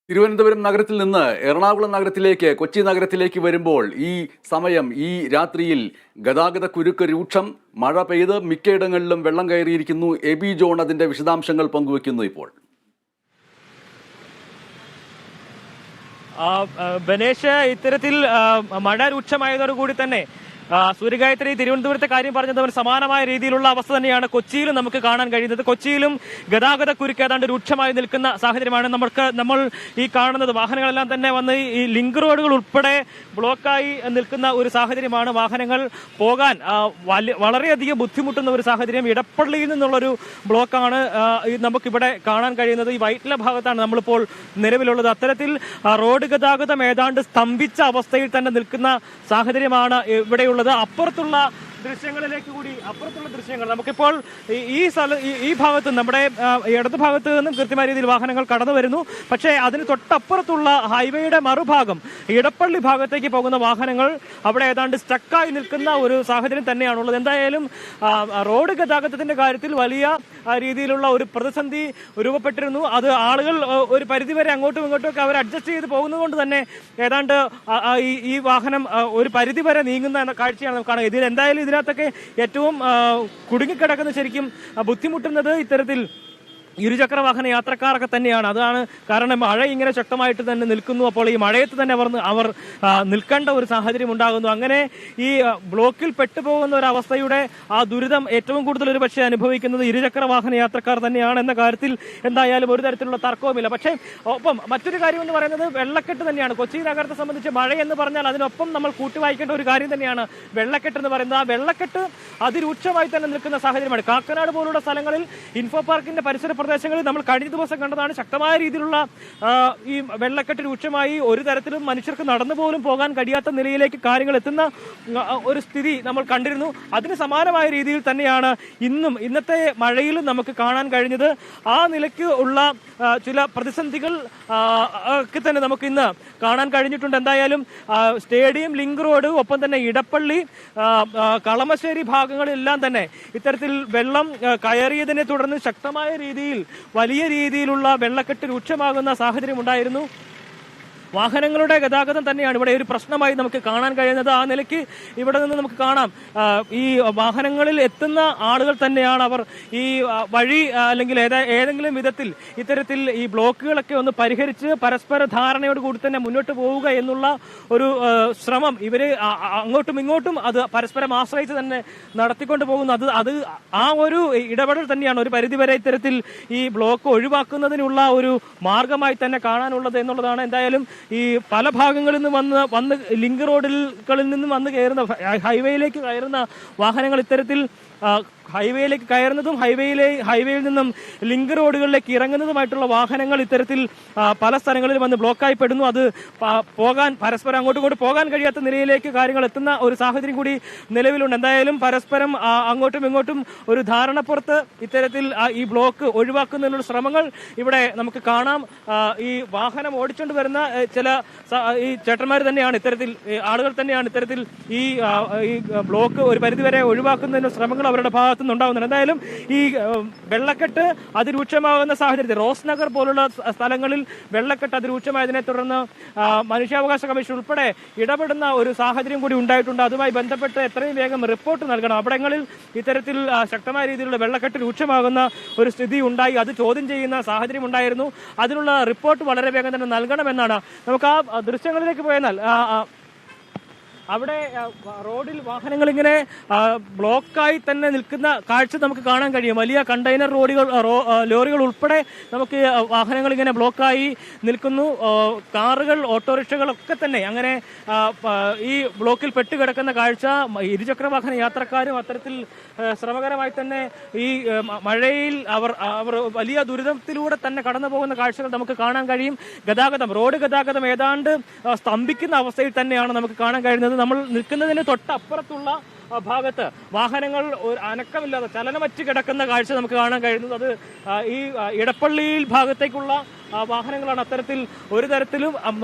തിരുവനന്തപുരം നഗരത്തിൽ നിന്ന് എറണാകുളം നഗരത്തിലേക്ക് കൊച്ചി നഗരത്തിലേക്ക് വരുമ്പോൾ ഈ സമയം ഈ രാത്രിയിൽ ഗതാഗത കുരുക്ക് രൂക്ഷം. മഴ പെയ്ത് മിക്കയിടങ്ങളിലും വെള്ളം കയറിയിരിക്കുന്നു. എബി ജോൺ അതിന്റെ വിശദാംശങ്ങൾ പങ്കുവയ്ക്കുന്നു ഇപ്പോൾ. ബനേഷ്, ഇത്തരത്തിൽ മഴ രൂക്ഷമായതോടുകൂടി തന്നെ സൂര്യഗായത്രി തിരുവനന്തപുരത്തെ കാര്യം പറഞ്ഞത് സമാനമായ രീതിയിലുള്ള അവസ്ഥ തന്നെയാണ് കൊച്ചിയിലും നമുക്ക് കാണാൻ കഴിയുന്നത്. കൊച്ചിയിലും ഗതാഗത കുരുക്ക് ഏതാണ്ട് രൂക്ഷമായി നിൽക്കുന്ന സാഹചര്യമാണ് നമ്മൾ ഈ കാണുന്നത്. വാഹനങ്ങളെല്ലാം തന്നെ വന്ന് ഈ ലിങ്ക് റോഡുകൾ ഉൾപ്പെടെ ബ്ലോക്കായി നിൽക്കുന്ന ഒരു സാഹചര്യമാണ്. വാഹനങ്ങൾ പോകാൻ വളരെയധികം ബുദ്ധിമുട്ടുന്ന ഒരു സാഹചര്യം. ഇടപ്പള്ളിയിൽ നിന്നുള്ളൊരു ബ്ലോക്കാണ് നമുക്കിവിടെ കാണാൻ കഴിയുന്നത്. ഈ വൈറ്റില ഭാഗത്താണ് നമ്മളിപ്പോൾ നിലവിലുള്ളത്. അത്തരത്തിൽ റോഡ് ഗതാഗതം ഏതാണ്ട് സ്തംഭിച്ച അവസ്ഥയിൽ തന്നെ നിൽക്കുന്ന സാഹചര്യമാണ് ഇവിടെയുള്ളത്. അപ്പുറത്തുള്ള ദൃശ്യങ്ങൾ നമുക്കിപ്പോൾ ഈ ഭാഗത്ത് നമ്മുടെ ഇടതു ഭാഗത്ത് നിന്നും കൃത്യമായ രീതിയിൽ വാഹനങ്ങൾ കടന്നു വരുന്നു. പക്ഷേ അതിന് തൊട്ടപ്പുറത്തുള്ള ഹൈവേയുടെ മറുഭാഗം ഇടപ്പള്ളി ഭാഗത്തേക്ക് പോകുന്ന വാഹനങ്ങൾ അവിടെ ഏതാണ്ട് സ്റ്റക്കായി നിൽക്കുന്ന ഒരു സാഹചര്യം തന്നെയാണുള്ളത്. എന്തായാലും റോഡ് ഗതാഗതത്തിന്റെ കാര്യത്തിൽ വലിയ രീതിയിലുള്ള ഒരു പ്രതിസന്ധി രൂപപ്പെട്ടിരുന്നു. അത് ആളുകൾ ഒരു പരിധിവരെ അങ്ങോട്ടും ഇങ്ങോട്ടും ഒക്കെ അവർ അഡ്ജസ്റ്റ് ചെയ്ത് പോകുന്നത് കൊണ്ട് തന്നെ ഏതാണ്ട് ഈ വാഹനം ഒരു പരിധിവരെ നീങ്ങുന്ന കാഴ്ചയാണ് നമുക്ക് കാണുക. ഇതിൽ എന്തായാലും ഇതിനകത്തൊക്കെ ഏറ്റവും കുടുങ്ങിക്കിടക്കുന്ന ശരിക്കും ബുദ്ധിമുട്ടുന്നത് ഇത്തരത്തിൽ ഇരുചക്ര വാഹന യാത്രക്കാരൊക്കെ തന്നെയാണ്. അതാണ് കാരണം മഴ ഇങ്ങനെ ശക്തമായിട്ട് തന്നെ നിൽക്കുന്നു. അപ്പോൾ ഈ മഴയത്ത് തന്നെ അവർ നിൽക്കേണ്ട ഒരു സാഹചര്യം ഉണ്ടാകുന്നു. അങ്ങനെ ഈ ബ്ലോക്കിൽ പെട്ടുപോകുന്ന ഒരു അവസ്ഥയുടെ ആ ദുരിതം ഏറ്റവും കൂടുതൽ ഒരു പക്ഷേ അനുഭവിക്കുന്നത് ഇരുചക്ര വാഹന യാത്രക്കാർ തന്നെയാണ് എന്ന കാര്യത്തിൽ എന്തായാലും ഒരു തരത്തിലുള്ള തർക്കവുമില്ല. പക്ഷേ ഒപ്പം മറ്റൊരു കാര്യം എന്ന് പറയുന്നത് വെള്ളക്കെട്ട് തന്നെയാണ്. കൊച്ചി നഗരത്തെ സംബന്ധിച്ച് മഴ എന്ന് പറഞ്ഞാൽ അതിനൊപ്പം നമ്മൾ കൂട്ടിവായിക്കേണ്ട ഒരു കാര്യം തന്നെയാണ് വെള്ളക്കെട്ട് എന്ന് പറയുന്നത്. ആ വെള്ളക്കെട്ട് അതിരൂക്ഷമായി തന്നെ നിൽക്കുന്ന സാഹചര്യമാണ്. കാക്കനാട് പോലുള്ള സ്ഥലങ്ങളിൽ ഇൻഫോ പാർക്കിന്റെ പരിസര പ്രദേശങ്ങളിൽ നമ്മൾ കഴിഞ്ഞ ദിവസം കണ്ടതാണ്. ശക്തമായ രീതിയിലുള്ള ഈ വെള്ളക്കെട്ട് രൂക്ഷമായി ഒരു തരത്തിലും മനുഷ്യർക്ക് നടന്നു പോലും പോകാൻ കഴിയാത്ത നിലയിലേക്ക് കാര്യങ്ങൾ എത്തുന്ന ഒരു സ്ഥിതി നമ്മൾ കണ്ടിരുന്നു. അതിന് സമാനമായ രീതിയിൽ തന്നെയാണ് ഇന്നത്തെ മഴയിലും നമുക്ക് കാണാൻ കഴിഞ്ഞത്. ആ നിലയ്ക്ക് ഉള്ള ചില പ്രതിസന്ധികൾ ഒക്കെ തന്നെ നമുക്ക് ഇന്ന് കാണാൻ കഴിഞ്ഞിട്ടുണ്ട്. എന്തായാലും സ്റ്റേഡിയം ലിങ്ക് റോഡ് ഒപ്പം തന്നെ ഇടപ്പള്ളി കളമശ്ശേരി ഭാഗങ്ങളിലെല്ലാം തന്നെ ഇത്തരത്തിൽ വെള്ളം കയറിയതിനെ തുടർന്ന് ശക്തമായ രീതിയിൽ വലിയ രീതിയിലുള്ള വെള്ളക്കെട്ട് രൂക്ഷമാകുന്ന സാഹചര്യം ഉണ്ടായിരുന്നു. വാഹനങ്ങളുടെ ഗതാഗതം തന്നെയാണ് ഇവിടെ ഒരു പ്രശ്നമായി നമുക്ക് കാണാൻ കഴിയുന്നത്. ആ നിലയ്ക്ക് ഇവിടെ നിന്ന് നമുക്ക് കാണാം ഈ വാഹനങ്ങളിൽ എത്തുന്ന ആളുകൾ തന്നെയാണ് അവർ ഈ വഴി അല്ലെങ്കിൽ ഏതെങ്കിലും വിധത്തിൽ ഇത്തരത്തിൽ ഈ ബ്ലോക്കുകളൊക്കെ ഒന്ന് പരിഹരിച്ച് പരസ്പര ധാരണയോട് കൂടി തന്നെ മുന്നോട്ട് പോവുക എന്നുള്ള ഒരു ശ്രമം ഇവര് അങ്ങോട്ടും ഇങ്ങോട്ടും അത് പരസ്പരം ആശ്രയിച്ച് തന്നെ നടത്തിക്കൊണ്ട് പോകുന്നു. അത് ആ ഒരു ഇടപെടൽ തന്നെയാണ് ഒരു പരിധിവരെ ഇത്തരത്തിൽ ഈ ബ്ലോക്ക് ഒഴിവാക്കുന്നതിനുള്ള ഒരു മാർഗമായി തന്നെ കാണാനുള്ളത് എന്നുള്ളതാണ്. എന്തായാലും ഈ പല ഭാഗങ്ങളിൽ നിന്ന് വന്ന് ലിങ്ക് റോഡുകളിൽ നിന്നും വന്ന് കയറുന്ന ഹൈവേയിലേക്ക് കയറുന്ന വാഹനങ്ങൾ ഇത്തരത്തിൽ ഹൈവേയിലേക്ക് കയറുന്നതും ഹൈവേയിൽ നിന്നും ലിങ്ക് റോഡുകളിലേക്ക് ഇറങ്ങുന്നതുമായിട്ടുള്ള വാഹനങ്ങൾ ഇത്തരത്തിൽ പല സ്ഥലങ്ങളിൽ വന്ന് ബ്ലോക്കായി പെടുന്നു. അത് പരസ്പരം അങ്ങോട്ടും പോകാൻ കഴിയാത്ത നിലയിലേക്ക് കാര്യങ്ങൾ എത്തുന്ന ഒരു സാഹചര്യം കൂടി നിലവിലുണ്ട്. എന്തായാലും പരസ്പരം അങ്ങോട്ടും ഇങ്ങോട്ടും ഒരു ധാരണപ്പുറത്ത് ഇത്തരത്തിൽ ഈ ബ്ലോക്ക് ഒഴിവാക്കുന്നതിനുള്ള ശ്രമങ്ങൾ ഇവിടെ നമുക്ക് കാണാം. ഈ വാഹനം ഓടിച്ചുകൊണ്ട് വരുന്ന ചില ഈ ചേട്ടന്മാർ തന്നെയാണ് ഇത്തരത്തിൽ ആളുകൾ തന്നെയാണ് ഇത്തരത്തിൽ ഈ ബ്ലോക്ക് ഒരു പരിധിവരെ ഒഴിവാക്കുന്നതിനുള്ള ശ്രമങ്ങൾ അവരുടെ ഭാഗത്തുനിന്നുണ്ടാകുന്നുണ്ട്. എന്തായാലും ഈ വെള്ളക്കെട്ട് അതിരൂക്ഷമാകുന്ന സാഹചര്യത്തിൽ റോസ് നഗർ പോലുള്ള സ്ഥലങ്ങളിൽ വെള്ളക്കെട്ട് അതിരൂക്ഷമായതിനെ തുടർന്ന് മനുഷ്യാവകാശ കമ്മീഷൻ ഉൾപ്പെടെ ഇടപെടുന്ന ഒരു സാഹചര്യം കൂടി ഉണ്ടായിട്ടുണ്ട്. അതുമായി ബന്ധപ്പെട്ട് എത്രയും വേഗം റിപ്പോർട്ട് നൽകണം. അവിടങ്ങളിൽ ഇത്തരത്തിൽ ശക്തമായ രീതിയിലുള്ള വെള്ളക്കെട്ട് രൂക്ഷമാകുന്ന ഒരു സ്ഥിതി ഉണ്ടായി. അത് ചോദ്യം ചെയ്യുന്ന സാഹചര്യം ഉണ്ടായിരുന്നു. അതിനുള്ള റിപ്പോർട്ട് വളരെ വേഗം തന്നെ നൽകണമെന്നാണ്. നമുക്ക് ആ ദൃശ്യങ്ങളിലേക്ക് പോയെന്നാൽ അവിടെ റോഡിൽ വാഹനങ്ങൾ ഇങ്ങനെ ബ്ലോക്കായി തന്നെ നിൽക്കുന്ന കാഴ്ച നമുക്ക് കാണാൻ കഴിയും. വലിയ കണ്ടെയ്നർ ലോറികൾ ഉൾപ്പെടെ നമുക്ക് വാഹനങ്ങൾ ഇങ്ങനെ ബ്ലോക്കായി നിൽക്കുന്നു. കാറുകൾ, ഓട്ടോറിക്ഷകളൊക്കെ തന്നെ അങ്ങനെ ഈ ബ്ലോക്കിൽ പെട്ടുകിടക്കുന്ന കാഴ്ച ഇരുചക്ര വാഹന യാത്രക്കാരും അത്തരത്തിൽ ശ്രമകരമായി തന്നെ ഈ മഴയിൽ അവർ വലിയ ദുരിതത്തിലൂടെ തന്നെ കടന്നു പോകുന്ന കാഴ്ചകൾ നമുക്ക് കാണാൻ കഴിയും. റോഡ് ഗതാഗതം ഏതാണ്ട് സ്തംഭിക്കുന്ന അവസ്ഥയിൽ തന്നെയാണ് നമുക്ക് കാണാൻ കഴിയുന്നത്. നമ്മൾ നിൽക്കുന്നതിന് തൊട്ടപ്പുറത്തുള്ള ഭാഗത്ത് വാഹനങ്ങൾ അനക്കമില്ലാതെ ചലനമറ്റ് കിടക്കുന്ന കാഴ്ച നമുക്ക് കാണാൻ കഴിയുന്നത്. അത് ഈ ഇടപ്പള്ളിയിൽ ഭാഗത്തേക്കുള്ള വാഹനങ്ങളാണ് അത്തരത്തിൽ ഒരു തരത്തിലും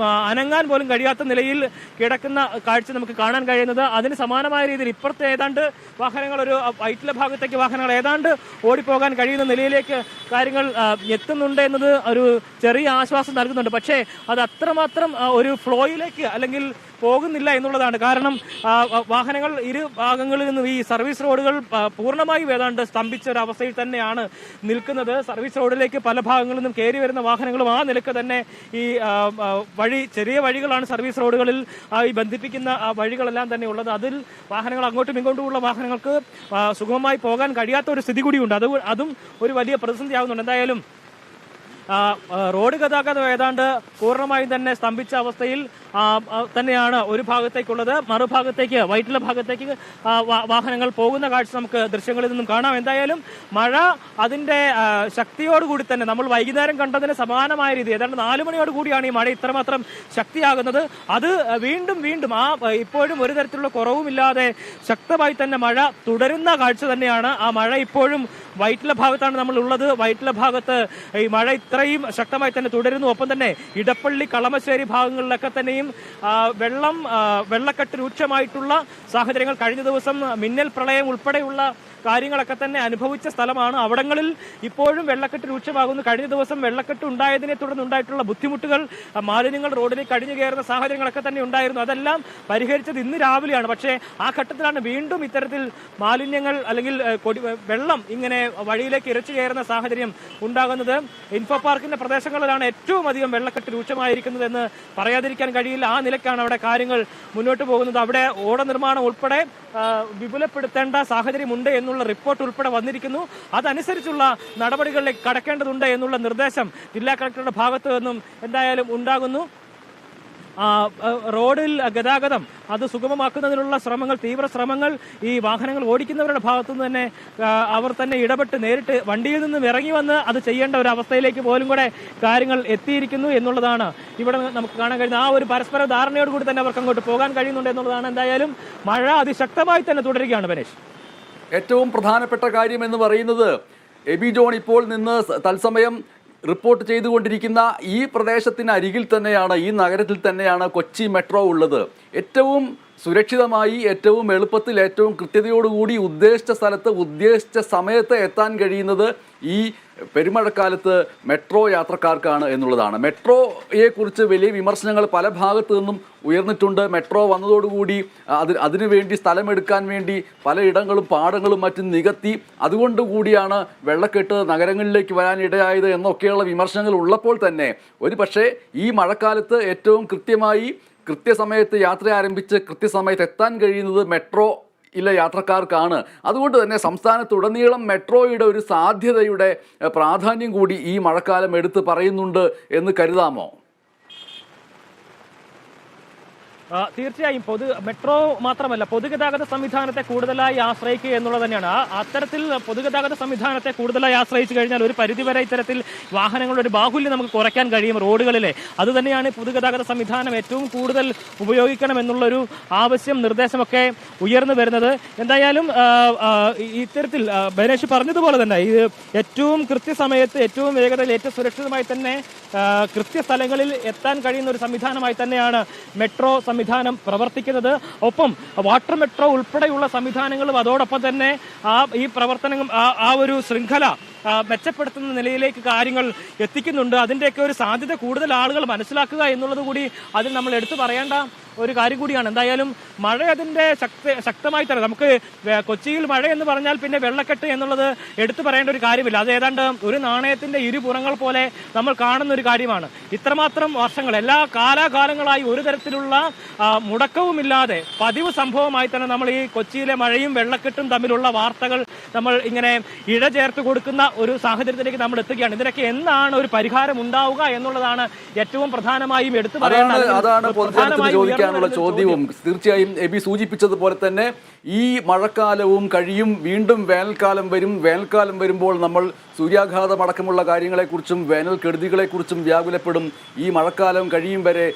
അനങ്ങാൻ പോലും കഴിയാത്ത നിലയിൽ കിടക്കുന്ന കാഴ്ച നമുക്ക് കാണാൻ കഴിയുന്നത്. അതിന് സമാനമായ രീതിയിൽ ഇപ്പുറത്തെ ഏതാണ്ട് വാഹനങ്ങൾ ഒരു വൈറ്റില ഭാഗത്തേക്ക് വാഹനങ്ങൾ ഏതാണ്ട് ഓടിപ്പോകാൻ കഴിയുന്ന നിലയിലേക്ക് കാര്യങ്ങൾ എത്തുന്നുണ്ട് എന്നത് ഒരു ചെറിയ ആശ്വാസം നൽകുന്നുണ്ട്. പക്ഷേ അത് അത്രമാത്രം ഒരു ഫ്ലോയിലേക്ക് അല്ലെങ്കിൽ പോകുന്നില്ല എന്നുള്ളതാണ്. കാരണം വാഹനങ്ങൾ ഇരു ഭാഗങ്ങളിൽ നിന്നും ഈ സർവീസ് റോഡുകൾ പൂർണ്ണമായും ഏതാണ്ട് സ്തംഭിച്ച ഒരു അവസ്ഥയിൽ തന്നെയാണ് നിൽക്കുന്നത്. സർവീസ് റോഡിലേക്ക് പല ഭാഗങ്ങളിൽ നിന്നും കയറി വരുന്ന വാഹനങ്ങളും ആ നിലക്ക് തന്നെ ഈ ചെറിയ വഴികളാണ് സർവീസ് റോഡുകളിൽ ഈ ബന്ധിപ്പിക്കുന്ന വഴികളെല്ലാം തന്നെ ഉള്ളത്. അതിൽ വാഹനങ്ങൾ അങ്ങോട്ടും ഇങ്ങോട്ടുമുള്ള വാഹനങ്ങൾക്ക് സുഗമമായി പോകാൻ കഴിയാത്ത ഒരു സ്ഥിതി കൂടിയുണ്ട്. അതും ഒരു വലിയ പ്രതിസന്ധിയാകുന്നുണ്ട്. എന്തായാലും റോഡ് ഗതാഗതം ഏതാണ്ട് പൂർണ്ണമായും തന്നെ സ്തംഭിച്ച അവസ്ഥയിൽ തന്നെയാണ് ഒരു ഭാഗത്തേക്കുള്ളത്. മറുഭാഗത്തേക്ക് വൈറ്റില ഭാഗത്തേക്ക് വാഹനങ്ങൾ പോകുന്ന കാഴ്ച നമുക്ക് ദൃശ്യങ്ങളിൽ നിന്നും കാണാം. എന്തായാലും മഴ അതിൻ്റെ ശക്തിയോടുകൂടി തന്നെ നമ്മൾ വൈകുന്നേരം കണ്ടതിന് സമാനമായ രീതി ഏതാണ്ട് 4 മണിയോട് കൂടിയാണ് ഈ മഴ ഇത്രമാത്രം ശക്തിയാകുന്നത്. അത് വീണ്ടും ഇപ്പോഴും ഒരു തരത്തിലുള്ള കുറവുമില്ലാതെ ശക്തമായി തന്നെ മഴ തുടരുന്ന കാഴ്ച തന്നെയാണ്. ആ മഴ ഇപ്പോഴും വൈറ്റില ഭാഗത്താണ് നമ്മൾ ഉള്ളത്. വൈറ്റില ഭാഗത്ത് ഈ മഴ ഇത്രയും ശക്തമായി തന്നെ തുടരുന്നു. ഒപ്പം തന്നെ ഇടപ്പള്ളി കളമശ്ശേരി ഭാഗങ്ങളിലൊക്കെ തന്നെയും വെള്ളക്കെട്ട് രൂക്ഷമായിട്ടുള്ള സാഹചര്യങ്ങൾ കഴിഞ്ഞ ദിവസം മിന്നൽ പ്രളയം ഉൾപ്പെടെയുള്ള കാര്യങ്ങളൊക്കെ തന്നെ അനുഭവിച്ച സ്ഥലമാണ്. അവിടങ്ങളിൽ ഇപ്പോഴും വെള്ളക്കെട്ട് രൂക്ഷമാകുന്നു. കഴിഞ്ഞ ദിവസം വെള്ളക്കെട്ട് ഉണ്ടായതിനെ തുടർന്നുണ്ടായിട്ടുള്ള ബുദ്ധിമുട്ടുകൾ, മാലിന്യങ്ങൾ റോഡിലേക്ക് അടിഞ്ഞു കയറുന്ന സാഹചര്യങ്ങളൊക്കെ തന്നെ ഉണ്ടായിരുന്നു. അതെല്ലാം പരിഹരിച്ചത് ഇന്ന് രാവിലെയാണ്. പക്ഷേ ആ ഘട്ടത്തിലാണ് വീണ്ടും ഇത്തരത്തിൽ മാലിന്യങ്ങൾ അല്ലെങ്കിൽ വെള്ളം ഇങ്ങനെ വഴിയിലേക്ക് ഇരച്ചു കയറുന്ന സാഹചര്യം ഉണ്ടാകുന്നത്. ഇൻഫോ പാർക്കിന്റെ പ്രദേശങ്ങളിലാണ് ഏറ്റവും അധികം വെള്ളക്കെട്ട് രൂക്ഷമായിരിക്കുന്നത് എന്ന് പറയാതിരിക്കാൻ കഴിയില്ല. ആ നിലക്കാണ് അവിടെ കാര്യങ്ങൾ മുന്നോട്ട് പോകുന്നത്. അവിടെ ഓട നിർമ്മാണം ഉൾപ്പെടെ വിപുലപ്പെടുത്തേണ്ട സാഹചര്യമുണ്ട് എന്നുള്ള റിപ്പോർട്ട് ഉൾപ്പെടെ വന്നിരിക്കുന്നു. അതനുസരിച്ചുള്ള നടപടികളിലേക്ക് കടക്കേണ്ടതുണ്ട് എന്നുള്ള നിർദ്ദേശം ജില്ലാ കളക്ടറുടെ ഭാഗത്തു നിന്നും എന്തായാലും ഉണ്ടാകുന്നു. റോഡിൽ ഗതാഗതം അത് സുഗമമാക്കുന്നതിനുള്ള തീവ്ര ശ്രമങ്ങൾ ഈ വാഹനങ്ങൾ ഓടിക്കുന്നവരുടെ ഭാഗത്തുനിന്ന് തന്നെ അവർ തന്നെ ഇടപെട്ട് നേരിട്ട് വണ്ടിയിൽ നിന്നും ഇറങ്ങി വന്ന് അത് ചെയ്യേണ്ട ഒരു അവസ്ഥയിലേക്ക് പോലും കൂടെ കാര്യങ്ങൾ എത്തിയിരിക്കുന്നു എന്നുള്ളതാണ് ഇവിടെ നമുക്ക് കാണാൻ കഴിയുന്നത്. ആ ഒരു പരസ്പര ധാരണയോട് കൂടി തന്നെ അവർക്ക് അങ്ങോട്ട് പോകാൻ കഴിയുന്നുണ്ട് എന്നുള്ളതാണ്. എന്തായാലും മഴ അതിശക്തമായി തന്നെ തുടരുകയാണ് ബനേഷ്. ഏറ്റവും പ്രധാനപ്പെട്ട കാര്യം എന്ന് പറയുന്നത് എബി ജോൺ ഇപ്പോൾ നിന്ന് തത്സമയം റിപ്പോർട്ട് ചെയ്തുകൊണ്ടിരിക്കുന്ന ഈ പ്രദേശത്തിന് അരികിൽ തന്നെയാണ്, ഈ നഗരത്തിൽ തന്നെയാണ് കൊച്ചി മെട്രോ ഉള്ളത്. ഏറ്റവും സുരക്ഷിതമായി, ഏറ്റവും എളുപ്പത്തിൽ, ഏറ്റവും കൃത്യതയോടുകൂടി ഉദ്ദേശിച്ച സ്ഥലത്ത് ഉദ്ദേശിച്ച സമയത്ത് എത്താൻ കഴിയുന്നത് ഈ പെരുമഴക്കാലത്ത് മെട്രോ യാത്രക്കാർക്കാണ് എന്നുള്ളതാണ്. മെട്രോയെക്കുറിച്ച് വലിയ വിമർശനങ്ങൾ പല ഭാഗത്തു നിന്നും ഉയർന്നിട്ടുണ്ട്. മെട്രോ വന്നതോടുകൂടി അതിനുവേണ്ടി സ്ഥലമെടുക്കാൻ വേണ്ടി പലയിടങ്ങളും പാടങ്ങളും മറ്റും നികത്തി, അതുകൊണ്ടുകൂടിയാണ് വെള്ളക്കെട്ട് നഗരങ്ങളിലേക്ക് വരാനിടയായത് എന്നൊക്കെയുള്ള വിമർശനങ്ങൾ ഉള്ളപ്പോൾ തന്നെ ഒരു പക്ഷേ ഈ മഴക്കാലത്ത് ഏറ്റവും കൃത്യസമയത്ത് യാത്ര ആരംഭിച്ച് കൃത്യസമയത്ത് എത്താൻ കഴിയുന്നത് മെട്രോ യാത്രക്കാർക്കാണ്. അതുകൊണ്ട് തന്നെ സംസ്ഥാനത്തുടനീളം മെട്രോയുടെ ഒരു സാധ്യതയുടെ പ്രാധാന്യം കൂടി ഈ മഴക്കാലം എടുത്ത് പറയുന്നുണ്ട് എന്ന് കരുതാമോ? തീർച്ചയായും മെട്രോ മാത്രമല്ല പൊതുഗതാഗത സംവിധാനത്തെ കൂടുതലായി ആശ്രയിക്കുക എന്നുള്ളത് തന്നെയാണ്. അത്തരത്തിൽ പൊതുഗതാഗത സംവിധാനത്തെ കൂടുതലായി ആശ്രയിച്ചു കഴിഞ്ഞാൽ ഒരു പരിധിവരെ ഇത്തരത്തിൽ വാഹനങ്ങളുടെ ഒരു ബാഹുല്യം നമുക്ക് കുറയ്ക്കാൻ കഴിയും റോഡുകളിലെ. അതുതന്നെയാണ് പൊതുഗതാഗത സംവിധാനം ഏറ്റവും കൂടുതൽ ഉപയോഗിക്കണം എന്നുള്ളൊരു ആവശ്യം, നിർദ്ദേശമൊക്കെ ഉയർന്നു വരുന്നത്. എന്തായാലും ഇത്തരത്തിൽ ബനേഷ് പറഞ്ഞതുപോലെ തന്നെ ഇത് ഏറ്റവും കൃത്യസമയത്ത് ഏറ്റവും വേഗതയിൽ ഏറ്റവും സുരക്ഷിതമായി തന്നെ കൃത്യസ്ഥലങ്ങളിൽ എത്താൻ കഴിയുന്ന ഒരു സംവിധാനമായി തന്നെയാണ് മെട്രോ സംവിധാനം പ്രവർത്തിക്കുന്നത്. ഒപ്പം വാട്ടർ മെട്രോ ഉൾപ്പെടെയുള്ള സംവിധാനങ്ങളും അതോടൊപ്പം തന്നെ ഈ പ്രവർത്തനം ആ ഒരു ശൃംഖല മെച്ചപ്പെടുത്തുന്ന നിലയിലേക്ക് കാര്യങ്ങൾ എത്തിക്കുന്നുണ്ട്. അതിൻ്റെയൊക്കെ ഒരു സാധ്യത കൂടുതൽ ആളുകൾ മനസ്സിലാക്കുക എന്നുള്ളത് കൂടി അതിൽ നമ്മൾ എടുത്തു പറയേണ്ട ഒരു കാര്യം കൂടിയാണ്. എന്തായാലും മഴ അതിൻ്റെ ശക്തമായി തന്നെ നമുക്ക് കൊച്ചിയിൽ മഴ എന്ന് പറഞ്ഞാൽ പിന്നെ വെള്ളക്കെട്ട് എന്നുള്ളത് എടുത്തു പറയേണ്ട ഒരു കാര്യമില്ല. അത് ഏതാണ്ട് ഒരു നാണയത്തിൻ്റെ ഇരുപുറങ്ങൾ പോലെ നമ്മൾ കാണുന്ന ഒരു കാര്യമാണ്. ഇത്രമാത്രം വർഷങ്ങൾ എല്ലാ കാലാകാലങ്ങളായി ഒരു തരത്തിലുള്ള മുടക്കവുമില്ലാതെ പതിവ് സംഭവമായി തന്നെ നമ്മൾ ഈ കൊച്ചിയിലെ മഴയും വെള്ളക്കെട്ടും തമ്മിലുള്ള വാർത്തകൾ നമ്മൾ ഇങ്ങനെ ഇഴചേർത്ത് കൊടുക്കുന്ന ഒരു സാഹചര്യത്തിലേക്ക് നമ്മൾ എത്തുകയാണ്. ഇതിനൊക്കെ എന്നാണ് ഒരു പരിഹാരം ഉണ്ടാവുക എന്നുള്ളതാണ് ഏറ്റവും പ്രധാനമായും എടുത്തു പറയേണ്ടത്. ചോദിക്കാനുള്ള ചോദ്യവും തീർച്ചയായും എബി സൂചിപ്പിച്ചതുപോലെ തന്നെ ഈ മഴക്കാലവും കഴിയും, വീണ്ടും വേനൽക്കാലം വരും. വേനൽക്കാലം വരുമ്പോൾ നമ്മൾ സൂര്യാഘാതമടക്കമുള്ള കാര്യങ്ങളെക്കുറിച്ചും വേനൽ കെടുതികളെക്കുറിച്ചും വ്യാകുലപ്പെടും. ഈ മഴക്കാലം കഴിയും വരെ